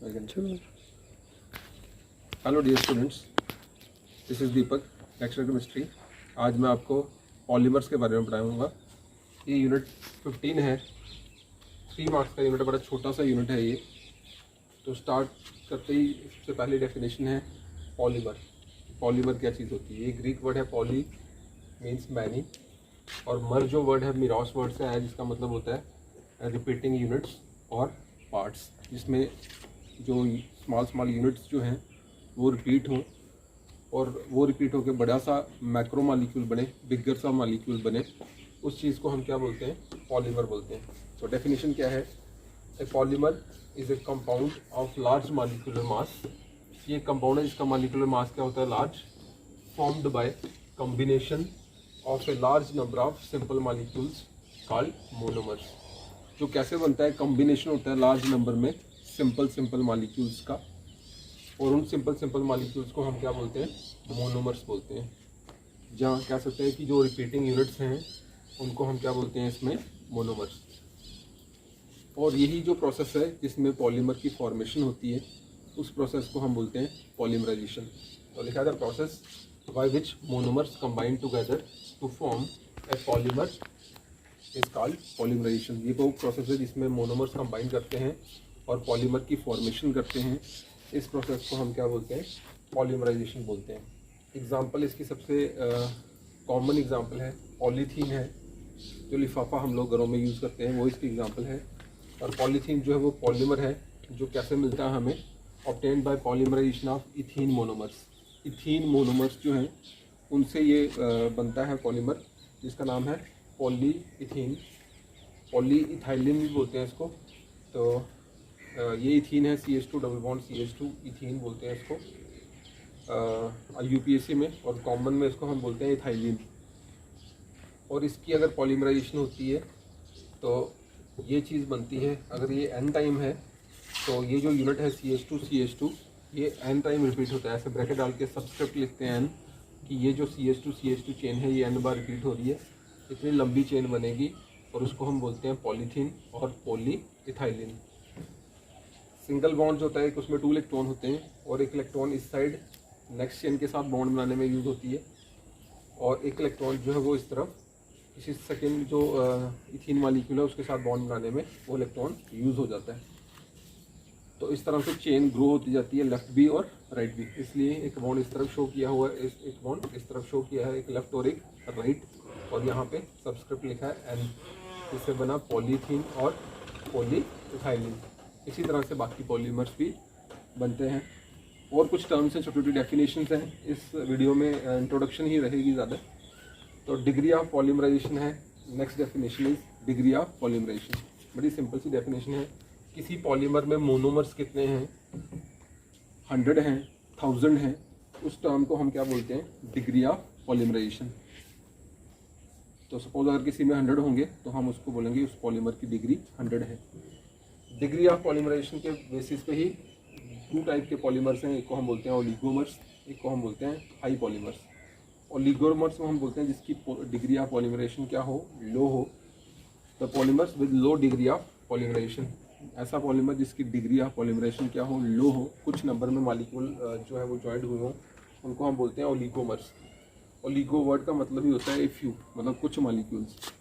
Hello dear students, this is Deepak, lecturer chemistry. आज मैं आपको पॉलीमर्स के बारे में पढ़ाऊँगा। ये यूनिट 15 है, 3 मार्क्स का यूनिट है, बड़ा छोटा सा यूनिट है ये। तो स्टार्ट करते ही सबसे पहले डेफिनेशन है पॉलीमर। पॉलीमर क्या चीज़ होती है? ये ग्रीक वर्ड है, पॉली मीन्स मैनी, और मर जो वर्ड है मिरॉस वर्ड से आया, जिसका मतलब होता है रिपीटिंग यूनिट्स और पार्ट्स, जिसमें जो स्मॉल यूनिट्स जो हैं वो रिपीट हों, और वो रिपीट होकर बड़ा सा मैक्रो मॉलिक्यूल बने, बिगर सा मॉलिक्यूल बने, उस चीज़ को हम क्या बोलते हैं? पॉलीमर बोलते हैं। तो डेफिनेशन क्या है? ए polymer is a compound of large molecular mass. ये कंपाउंड है जिसका मॉलिक्यूलर मास क्या होता है? Large, formed by combination of a large number of simple molecules called monomers. जो कैसे बनता है? कॉम्बिनेशन होता है लार्ज नंबर में सिंपल मॉलिक्यूल्स का, और उन सिंपल मॉलिक्यूल्स को हम क्या बोलते हैं? मोनोमर्स बोलते हैं। जहाँ कह सकते हैं कि जो रिपीटिंग यूनिट्स हैं उनको हम क्या बोलते हैं? इसमें मोनोमर्स। और यही जो प्रोसेस है जिसमें पॉलीमर की फॉर्मेशन होती है, उस प्रोसेस को हम बोलते हैं पॉलीमराइजेशन। तो लिखा था process by which monomers combine together to form a polymer is called polymerisation. ये वो प्रोसेस है जिसमें मोनोमर्स कंबाइन करते हैं और पॉलीमर की फॉर्मेशन करते हैं। इस प्रोसेस को हम क्या बोलते हैं? पॉलीमराइजेशन बोलते हैं। एग्जांपल इसकी सबसे कॉमन एग्जांपल है पॉलीथीन है, जो लिफाफा हम लोग घरों में यूज़ करते हैं, वो इसकी एग्जांपल है। और पॉलीथीन जो है वो पॉलीमर है, जो कैसे मिलता है हमें? Obtained by polymerisation of ethene monomers. Ethene monomers जो हैं उनसे ये बनता है पॉलीमर, जिसका नाम है पॉलीइथीन। पॉलीइथाइलिन भी बोलते हैं इसको। तो ये इथीन है, CH2 double bond CH2, ethene बोलते हैं इसको UPSC में, और कॉमन में इसको हम बोलते हैं इथाइलिन। और इसकी अगर पॉलीमराइजेशन होती है तो ये चीज़ बनती है। अगर ये n टाइम है तो ये जो यूनिट है CH2 ये n टाइम रिपीट होता है। ऐसे ब्रैकेट डाल के सबस्क्रिप्ट लिखते हैं n, कि ये जो CH2 चेन है ये n बार रिपीट हो रही है, इतनी लंबी चेन बनेगी, और उसको हम बोलते हैं पॉलीथीन और पॉलीइथाइलिन। सिंगल बॉन्ड जो होता है, उसमें 2 इलेक्ट्रॉन होते हैं, और एक इलेक्ट्रॉन इस साइड नेक्स्ट चेन के साथ बॉन्ड बनाने में यूज़ होती है, और एक इलेक्ट्रॉन जो है वो इस तरफ किसी सेकेंड जो इथीन मॉलिक्यूल है उसके साथ बॉन्ड बनाने में वो इलेक्ट्रॉन यूज़ हो जाता है। तो इस तरह से चेन ग्रो होती जाती है, लेफ्ट भी और राइट भी। इसलिए एक बॉन्ड इस तरफ शो किया हुआ है, एक बॉन्ड इस तरफ शो किया है, एक लेफ्ट और एक राइट, और यहाँ पे सबस्क्रिप्ट लिखा है n। इससे बना पॉलीथीन और पॉलीइथाइलिन। इसी तरह से बाकी पॉलीमर्स भी बनते हैं। और कुछ टर्म्स हैं, छोटी छोटी डेफिनेशंस हैं। इस वीडियो में इंट्रोडक्शन ही रहेगी ज़्यादा। तो डिग्री ऑफ पॉलीमराइजेशन है, next definition is degree of polymerisation. बड़ी सिंपल सी डेफिनेशन है। किसी पॉलीमर में मोनोमर्स कितने हैं? 100 हैं, 1000 हैं, उस टर्म को हम क्या बोलते हैं? Degree of polymerisation. तो सपोज अगर किसी में 100 होंगे तो हम उसको बोलेंगे उस पॉलीमर की डिग्री 100 है। डिग्री ऑफ पॉलीमराइजेशन के बेसिस पे ही 2 टाइप के पॉलीमर्स हैं। एक को हम बोलते हैं ओलिगोमर्स, एक को हम बोलते हैं हाई पॉलीमर्स। ओलिगोमर्स को हम बोलते हैं जिसकी डिग्री ऑफ पॉलीमराइजेशन क्या हो? लो हो। The polymers with low degree of polymerisation, ऐसा पॉलीमर जिसकी डिग्री ऑफ पॉलीमराइजेशन क्या हो? लो हो, कुछ नंबर में मॉलिक्यूल जो है वो जॉइंट हुए हों, उनको हम बोलते हैं ओलिगोमर्स। ओलिगो वर्ड का मतलब ही होता है ए फ्यू, मतलब कुछ मॉलिक्यूल्स।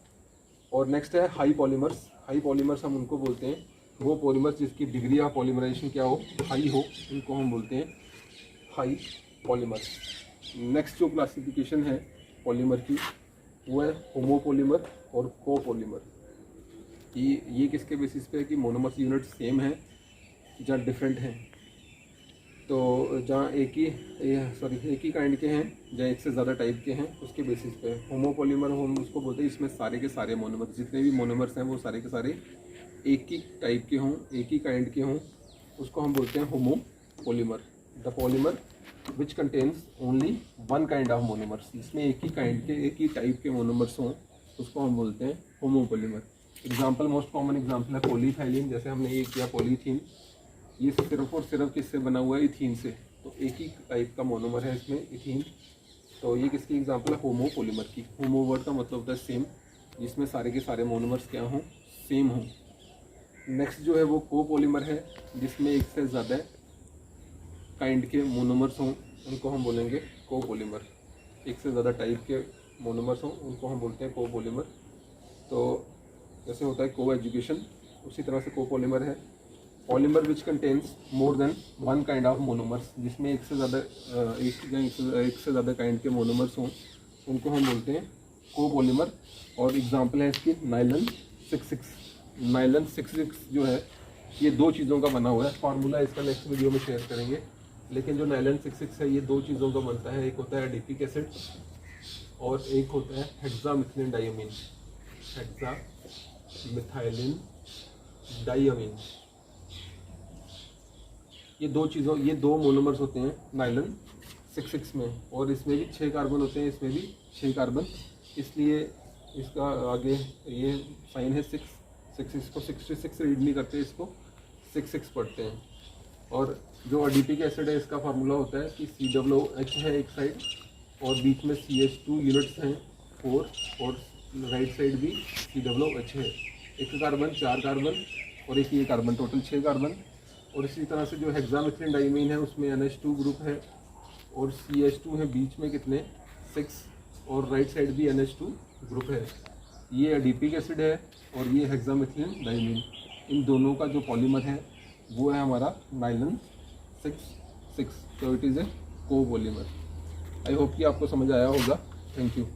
और नेक्स्ट है हाई पॉलीमर्स। हाई पॉलीमर्स हम उनको बोलते हैं, वो पॉलीमर्स जिसकी डिग्री ऑफ पॉलीमराइजेशन क्या हो? हाई हो, उनको हम बोलते हैं हाई पॉलीमर्स। नेक्स्ट जो क्लासिफिकेशन है पॉलीमर की वो है होमोपॉलीमर और कोपॉलीमर। ये किसके बेसिस पे है? कि मोनोमर्स यूनिट सेम है या डिफरेंट हैं। तो जहाँ एक ही काइंड के हैं, जहाँ एक से ज़्यादा टाइप के हैं, उसके बेसिस पे होमोपॉलीमर हम उसको बोलते हैं इसमें सारे के सारे मोनोमर्स, जितने भी मोनोमर्स हैं वो सारे के सारे एक ही टाइप के हों, एक ही काइंड के हों, उसको हम बोलते हैं homopolymer. The polymer which contains only one kind of monomers, जिसमें एक ही काइंड के, एक ही टाइप के मोनोमर्स हों, उसको हम बोलते हैं homopolymer. Example, most common example है पॉलीइथाइलिन। जैसे हमने ये किया पॉलीथीन, ये सिर्फ और सिर्फ किससे बना हुआ है? इथीन से। तो एक ही टाइप का मोनोमर है इसमें, इथीन। तो ये किसकी एग्जांपल है? होमोपॉलीमर की। होमो वर्ड का मतलब होता है सेम, जिसमें सारे के सारे मोनोमर्स क्या हों? सेम हों। नेक्स्ट जो है वो कोपॉलीमर है, जिसमें एक से ज़्यादा काइंड के मोनोमर्स हों, उनको हम बोलेंगे कोपॉलीमर। एक से ज़्यादा टाइप के मोनोमर्स हों, उनको हम बोलते हैं कोपॉलीमर। तो जैसे होता है को एजुकेशन, उसी तरह से कोपॉलीमर है। Polymer which contains more than one kind of monomers, जिसमें एक से ज़्यादा काइंड के मोनोमर्स हों, उनको हम बोलते हैं कोपॉलीमर। और एग्जांपल है इसकी नायलन 66। नायलन 66 जो है ये दो चीज़ों का बना हुआ है। फार्मूला इसका नेक्स्ट वीडियो में शेयर करेंगे, लेकिन जो नायलन 66 है ये दो चीज़ों का बनता है। एक होता है एडिपिक एसिड और एक होता है हेक्सामिथिलीन डायमीन। हेक्सामिथिलीन डायमीन, ये दो मोनोमर्स होते हैं नायलन 66 में, और इसमें भी 6 कार्बन होते हैं, इसमें भी 6 कार्बन। इसलिए इसका आगे ये साइन है 6। इसको 66 रीड नहीं करते, इसको 66 पढ़ते हैं। और जो एडिपिक एसिड है इसका फार्मूला होता है कि COOH है एक साइड और बीच में CH2 यूनिट्स हैं 4, और राइट साइड भी COOH है। एक कार्बन 4 कार्बन और एक ये कार्बन, टोटल 6 कार्बन। और इसी तरह से जो हेक्सामिथिलीन डायमीन है उसमें NH2 ग्रुप है और CH2 है बीच में कितने 6, और राइट साइड भी NH2 ग्रुप है। ये एडिपिक एसिड है और ये हेक्सामिथिलीन डायमीन। इन दोनों का जो पॉलीमर है वो है हमारा नायलन 66। तो it is a copolymer. I hope कि आपको समझ आया होगा। Thank you.